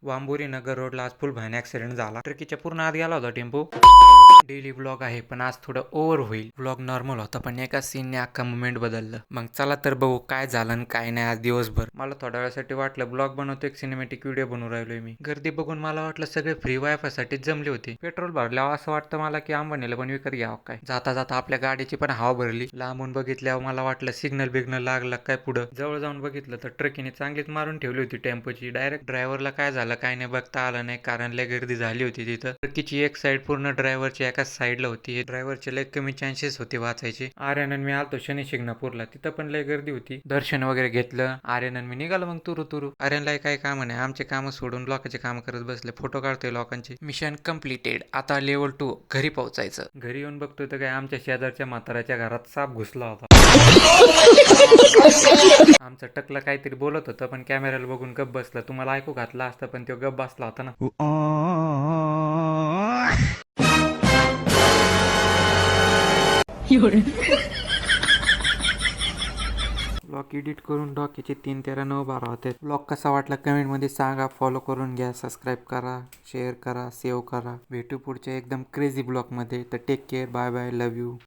वांबुरी नगर रोडला आज फुल भयानक ऍक्सिडेंट झाला. ट्रकीच्या पूर्ण आत गेला होता टेम्पो. डेली ब्लॉग आहे पण आज थोडं ओव्हर होईल. ब्लॉग नॉर्मल होता पण एका सीनने अख्खा मुवमेंट बदललं. मग चला तर बघू काय झालं आणि काय नाही आज दिवसभर. मला थोड्या वेळासाठी वाटलं ब्लॉग बनवतो, एक सिनेमॅटिक व्हिडिओ बनवून राहिलोय मी. गर्दी बघून मला वाटलं सगळे फ्री वायफाय साठीच जमले होते. पेट्रोल भरल्यावर असं वाटतं मला की अंबानीला पण विकत घ्यावं काय. जाता जाता आपल्या गाडीची पण हवा भरली. लांबून बघितल्यावर मला वाटलं सिग्नल बिग्नल लागला काय पुढं. जवळ जाऊन बघितलं तर ट्रकीने चांगलीच मारून ठेवली होती टेम्पोची. डायरेक्ट ड्रायव्हरला काय झालं काय नाही बघता आलं नाही, कारण लय गर्दी झाली होती तिथं. ट्रकीची एक साईड पूर्ण ड्रायव्हरची एकाच साईडला होती. ड्रायव्हरचे लय कमी चान्सेस होते वाचायचे. आर्यन मी आलतो शनी शिंगणापूरला, तिथं पण लय गर्दी होती. दर्शन वगैरे घेतलं. आर्यन मी निघालो मग तुरू तुरू. आर्यनला काय काम नाही, आमचे काम सोडून लोकांचे काम करत बसले, फोटो काढतोय लोकांचे. Mission completed. आता लेवल 2 घरी पोहोचायचं. घरी येऊन बघतोय तर काय आमच्या शेजारच्या म्हाताऱ्याच्या घरात साप घुसला होता. आमचं टकलं काहीतरी बोलत होतं पण कॅमेऱ्याला बघून गप बसला. तुम्हाला ऐकू घातला असतं पण तो गप बसला होता ना. ब्लॉग एडिट करून डॉकीचे 3-13-9-12 होते. ब्लॉग कसा वाटला कमेंटमध्ये सांगा. फॉलो करून घ्या, सबस्क्राईब करा, शेअर करा, सेव्ह करा. भेटू पुढच्या एकदम क्रेझी ब्लॉगमध्ये. तर take care, bye bye, love you.